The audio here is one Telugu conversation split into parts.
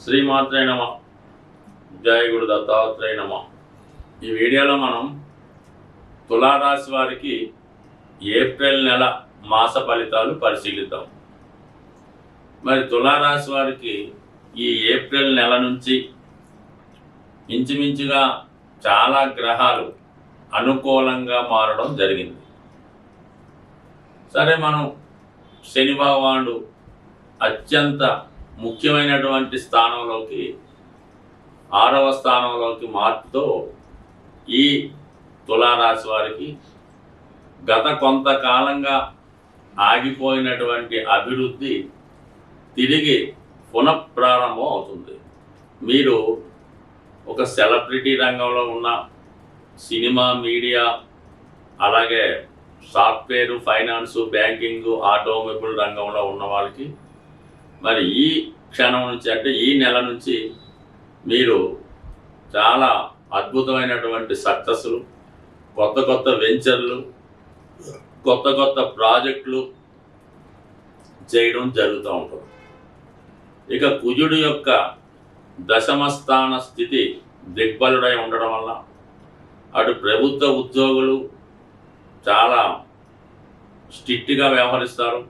శ్రీమాత్రే నమ. జయ గురు దత్తాత్రేయ నమ. ఈ వీడియోలో మనం తులారాశి వారికి ఏప్రిల్ నెల మాస ఫలితాలు పరిశీలిద్దాం. మరి తులారాశి వారికి ఈ ఏప్రిల్ నెల నుంచి ఇంచుమించుగా చాలా గ్రహాలు అనుకూలంగా మారడం జరిగింది. సరే, మనం శని భగవానుడు అత్యంత ముఖ్యమైనటువంటి స్థానంలోకి 6వ స్థానంలోకి మార్పుతో ఈ తులారాశి వారికి గత కొంతకాలంగా ఆగిపోయినటువంటి అభివృద్ధి తిరిగి పునఃప్రారంభం అవుతుంది. మీరు ఒక సెలబ్రిటీ రంగంలో ఉన్న, సినిమా, మీడియా, అలాగే సాఫ్ట్వేరు, ఫైనాన్సు, బ్యాంకింగు, ఆటోమొబైల్ రంగంలో ఉన్న వాళ్ళకి మరి ఈ క్షణం నుంచి, అంటే ఈ నెల నుంచి మీరు చాలా అద్భుతమైనటువంటి సక్సెస్లు, కొత్త కొత్త వెంచర్లు, కొత్త కొత్త ప్రాజెక్టులు చేయడం జరుగుతూ ఉంటుంది. ఇక కుజుడు యొక్క దశమ స్థాన స్థితి దిగ్బలుడై ఉండడం వల్ల అటు ప్రభుత్వ ఉద్యోగులు చాలా స్ట్రిక్ట్గా వ్యవహరిస్తారు.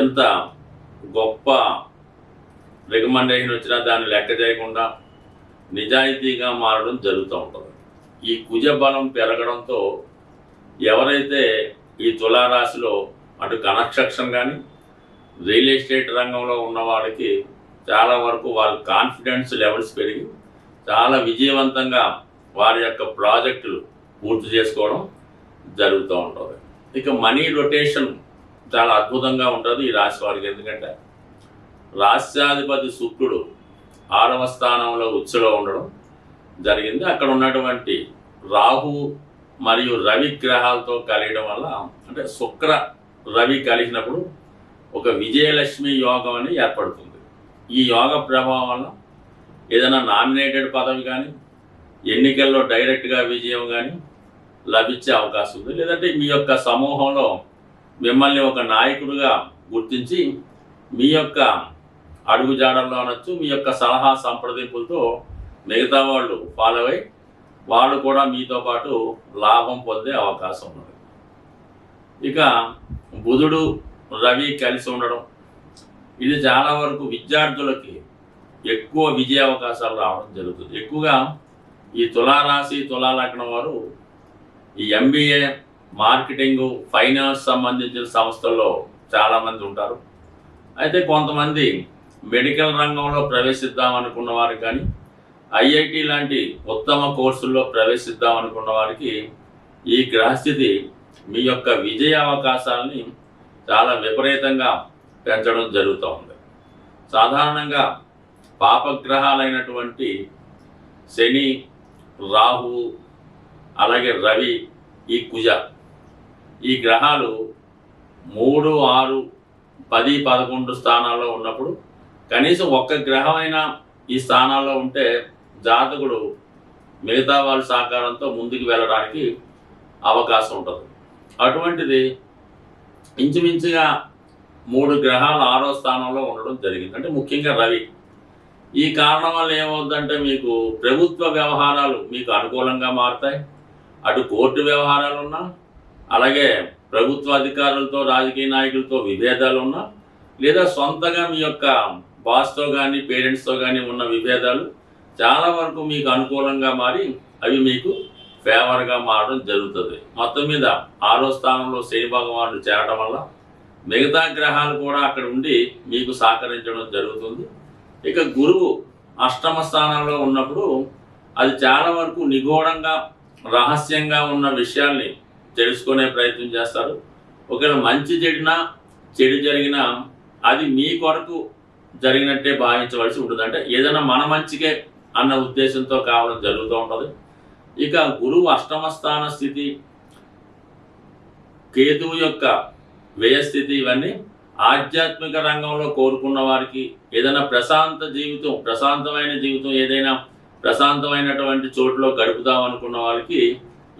ఎంత గొప్ప రికమెండేషన్ వచ్చినా దాన్ని లెక్క చేయకుండా నిజాయితీగా మారడం జరుగుతూ ఉంటుంది. ఈ కుజ బలం పెరగడంతో ఎవరైతే ఈ తులారాశిలో అటు కన్స్ట్రక్షన్ కానీ, రియల్ ఎస్టేట్ రంగంలో ఉన్న వాళ్ళకి చాలా వరకు వాళ్ళ కాన్ఫిడెన్స్ లెవెల్స్ పెరిగి చాలా విజయవంతంగా వారి యొక్క ప్రాజెక్టులు పూర్తి చేసుకోవడం జరుగుతూ ఉంటుంది. ఇక మనీ రొటేషన్ చాలా అద్భుతంగా ఉంటుంది ఈ రాశి వారికి. ఎందుకంటే రాష్ట్రాధిపతి శుక్రుడు 6వ స్థానంలో ఉచ్చులో ఉండడం జరిగింది. అక్కడ ఉన్నటువంటి రాహు మరియు రవి గ్రహాలతో కలియడం వల్ల, అంటే శుక్ర రవి కలిసినప్పుడు ఒక విజయలక్ష్మి యోగం అని ఏర్పడుతుంది. ఈ యోగ ప్రభావం వల్ల ఏదైనా నామినేటెడ్ పదవి కానీ, ఎన్నికల్లో డైరెక్ట్గా విజయం కానీ లభించే అవకాశం ఉంది. లేదంటే మీ యొక్క సమూహంలో మిమ్మల్ని ఒక నాయకుడిగా గుర్తించి మీ యొక్క అడుగుజాడల్లో అనొచ్చు, మీ యొక్క సలహా సంప్రదింపులతో మిగతా వాళ్ళు ఫాలో అయ్యి వాళ్ళు కూడా మీతో పాటు లాభం పొందే అవకాశం ఉన్నది. ఇక బుధుడు రవి కలిసి ఉండడం, ఇది చాలా వరకు విద్యార్థులకి ఎక్కువ విజయ అవకాశాలు రావడం జరుగుతుంది. ఎక్కువగా ఈ తులారాశి, తులాలగ్నం వారు ఈ MBA, మార్కెటింగు, ఫైనాన్స్ సంబంధించిన సంస్థల్లో చాలామంది ఉంటారు. అయితే కొంతమంది మెడికల్ రంగంలో ప్రవేశిద్దామనుకున్న వారికి కానీ, IIT లాంటి ఉత్తమ కోర్సుల్లో ప్రవేశిద్దామనుకున్న వారికి ఈ గ్రహస్థితి మీ యొక్క విజయ అవకాశాలని చాలా విపరీతంగా పెంచడం జరుగుతూ ఉంది. సాధారణంగా పాపగ్రహాలైనటువంటి శని, రాహు, అలాగే రవి, ఈ కుజ, ఈ గ్రహాలు 3, 6, 10, 11 స్థానాల్లో ఉన్నప్పుడు కనీసం ఒక్క గ్రహమైనా ఈ స్థానాల్లో ఉంటే జాతకుడు మిగతా వాళ్ళ సహకారంతో ముందుకు వెళ్ళడానికి అవకాశం ఉంటుంది. అటువంటిది ఇంచుమించుగా 3 గ్రహాలు 6వ స్థానంలో ఉండడం జరిగింది. అంటే ముఖ్యంగా రవి. ఈ కారణం వల్ల ఏమవుతుందంటే మీకు ప్రభుత్వ వ్యవహారాలు మీకు అనుకూలంగా మారుతాయి. అటు కోర్టు వ్యవహారాలు ఉన్నా, అలాగే ప్రభుత్వ అధికారులతో, రాజకీయ నాయకులతో విభేదాలు ఉన్నా, లేదా సొంతగా మీ యొక్క బాస్తో కానీ, పేరెంట్స్తో కానీ ఉన్న విభేదాలు చాలా వరకు మీకు అనుకూలంగా మారి అవి మీకు ఫేవర్గా మారడం జరుగుతుంది. మొత్తం మీద 6వ స్థానంలో శని భగవానుడు చేరడం వల్ల మిగతా గ్రహాలు కూడా అక్కడ ఉండి మీకు సహకరించడం జరుగుతుంది. ఇక గురువు 8వ స్థానంలో ఉన్నప్పుడు అది చాలా వరకు నిగూఢంగా, రహస్యంగా ఉన్న విషయాల్ని తెలుసుకునే ప్రయత్నం చేస్తారు. ఒకవేళ మంచి జరిగినా, చెడు జరిగినా అది మీ కొరకు జరిగినట్టే భావించవలసి ఉంటుంది. అంటే ఏదైనా మన మంచికే అన్న ఉద్దేశంతో కావడం జరుగుతూ ఉంటుంది. ఇక గురువు 8వ స్థాన స్థితి, కేతువు యొక్క వ్యయస్థితి, ఇవన్నీ ఆధ్యాత్మిక రంగంలో కోరుకున్న వారికి, ఏదైనా ప్రశాంతమైన జీవితం ఏదైనా ప్రశాంతమైనటువంటి చోటులో గడుపుదాం అనుకున్న వాళ్ళకి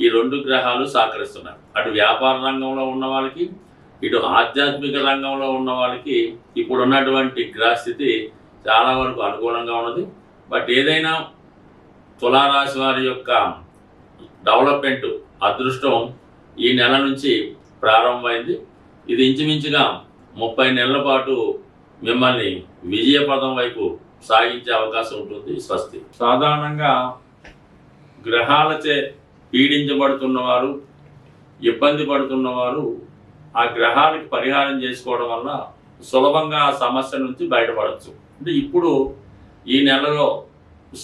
ఈ 2 గ్రహాలు సహకరిస్తున్నాయి. అటు వ్యాపార రంగంలో ఉన్న వాళ్ళకి, ఇటు ఆధ్యాత్మిక రంగంలో ఉన్న వాళ్ళకి ఇప్పుడున్నటువంటి గ్రహస్థితి చాలా వరకు అనుకూలంగా ఉన్నది. బట్ ఏదైనా తులారాశి వారి యొక్క డెవలప్మెంట్ అదృష్టం ఈ నెల నుంచి ప్రారంభమైంది. ఇది ఇంచుమించుగా 30 నెలల పాటు మిమ్మల్ని విజయపథం వైపు సాగించే అవకాశం ఉంటుంది. స్వస్తి. సాధారణంగా గ్రహాలచే పీడించబడుతున్నవారు, ఇబ్బంది పడుతున్నవారు ఆ గ్రహాలకు పరిహారం చేసుకోవడం వల్ల సులభంగా ఆ సమస్య నుంచి బయటపడవచ్చు. అంటే ఇప్పుడు ఈ నెలలో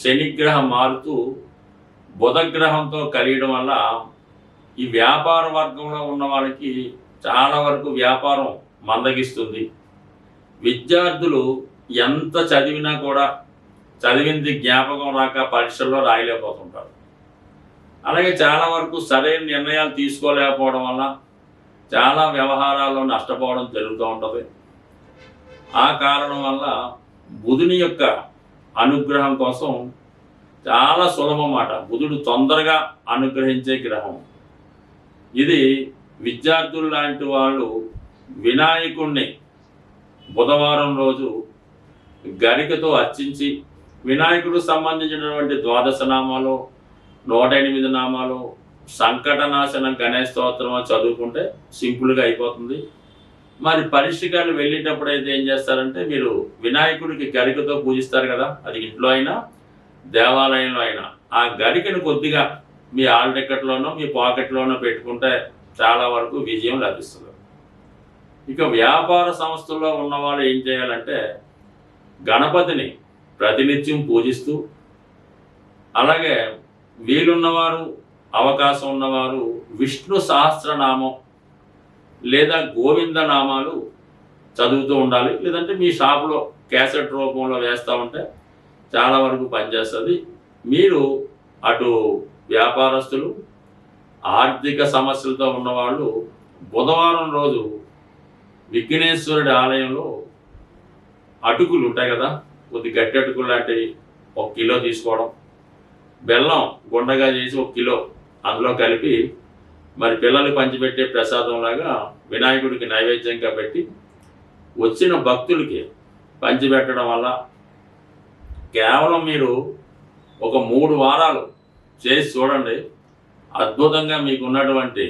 శనిగ్రహం మారుతూ బుధగ్రహంతో కలియడం వల్ల ఈ వ్యాపార వర్గంలో ఉన్న వాళ్ళకి చాలా వరకు వ్యాపారం మందగిస్తుంది. విద్యార్థులు ఎంత చదివినా కూడా చదివింది జ్ఞాపకం రాక పరీక్షల్లో రాయలేకపోతుంటారు. అలాగే చాలా వరకు సరైన నిర్ణయాలు తీసుకోలేకపోవడం వల్ల చాలా వ్యవహారాల్లో నష్టపోవడం జరుగుతూ ఉంటుంది. ఆ కారణం వల్ల బుధుని యొక్క అనుగ్రహం కోసం చాలా సులభం మాట. బుధుడు తొందరగా అనుగ్రహించే గ్రహం ఇది. విద్యార్థులు లాంటి వాళ్ళు వినాయకుడిని బుధవారం రోజు గరికతో అర్చించి వినాయకుడికి సంబంధించినటువంటి 12 నామాలు, 108 నామాలు, సంకటనాశనం గణేష్ స్తోత్రం చదువుకుంటే సింపుల్గా అయిపోతుంది. మరి పరీక్షకాలు వెళ్ళేటప్పుడు అయితే ఏం చేస్తారంటే, మీరు వినాయకుడికి గరికతో పూజిస్తారు కదా, అది ఇంట్లో అయినా దేవాలయంలో అయినా ఆ గరికను కొద్దిగా మీ హాల్ టికెట్లోనో మీ పాకెట్లోనో పెట్టుకుంటే చాలా వరకు విజయం లభిస్తుంది. ఇక వ్యాపార సంస్థల్లో ఉన్నవాళ్ళు ఏం చేయాలంటే, గణపతిని ప్రతినిత్యం పూజిస్తూ, అలాగే వీలున్నవారు అవకాశం ఉన్నవారు విష్ణు సహస్రనామం లేదా గోవింద నామాలు చదువుతూ ఉండాలి. లేదంటే మీ షాపులో క్యాసెట్ రూపంలో వేస్తూ ఉంటే చాలా వరకు పనిచేస్తుంది. మీరు అటు వ్యాపారస్తులు, ఆర్థిక సమస్యలతో ఉన్నవాళ్ళు బుధవారం రోజు విఘ్నేశ్వరుడి ఆలయంలో అటుకులు ఉంటాయి కదా, కొద్ది గట్టి అటుకులు లాంటివి 1 కిలో తీసుకోవడం, బెల్లం గుండగా చేసి 1 కిలో అందులో కలిపి మరి పిల్లలు పంచిపెట్టే ప్రసాదంలాగా వినాయకుడికి నైవేద్యంగా పెట్టి వచ్చిన భక్తులకి పంచిపెట్టడం వల్ల కేవలం మీరు ఒక 3 వారాలు చేసి చూడండి, అద్భుతంగా మీకు ఉన్నటువంటి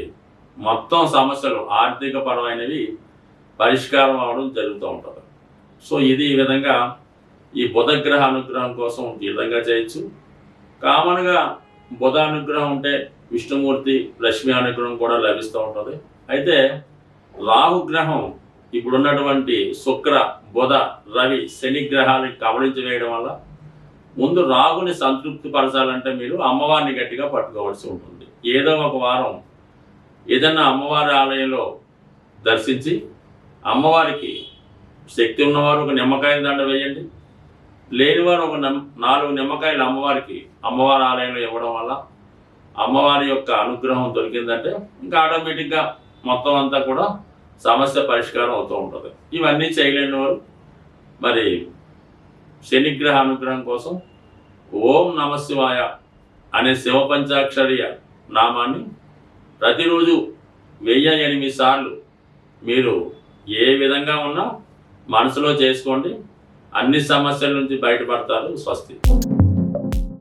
మొత్తం సమస్యలు ఆర్థిక పరమైనవి పరిష్కారం అవడం జరుగుతూ ఉంటుంది. సో ఇది ఈ విధంగా ఈ బుధగ్రహ అనుగ్రహం కోసం ఈ విధంగా చేయొచ్చు. కామన్గా బుధ అనుగ్రహం ఉంటే విష్ణుమూర్తి లక్ష్మీ అనుగ్రహం కూడా లభిస్తూ ఉంటుంది. అయితే రాహుగ్రహం ఇప్పుడున్నటువంటి శుక్ర, బుధ, రవి, శని గ్రహాలను కబళించి వేయడం వల్ల ముందు రాహుని సంతృప్తి పరచాలంటే మీరు అమ్మవారిని గట్టిగా పట్టుకోవాల్సి ఉంటుంది. ఏదో ఒక వారం ఏదన్నా అమ్మవారి ఆలయంలో దర్శించి అమ్మవారికి శక్తి ఉన్నవారు ఒక నిమ్మకాయ దండ వేయండి, లేనివారు ఒక 4 నిమ్మకాయలు అమ్మవారికి అమ్మవారి ఆలయంలో ఇవ్వడం వల్ల అమ్మవారి యొక్క అనుగ్రహం దొరికిందంటే ఇంకా ఆటోమేటిక్గా మొత్తం అంతా కూడా సమస్య పరిష్కారం అవుతూ ఉంటుంది. ఇవన్నీ చేయలేని వారు మరి శనిగ్రహ అనుగ్రహం కోసం ఓం నమశివాయ అనే శివ పంచాక్షరీయ నామాన్ని ప్రతిరోజు 1008 సార్లు మీరు ఏ విధంగా ఉన్నా మనసులో చేసుకోండి. అన్ని సమస్యల నుంచి బయటపడతారు. స్వస్తి.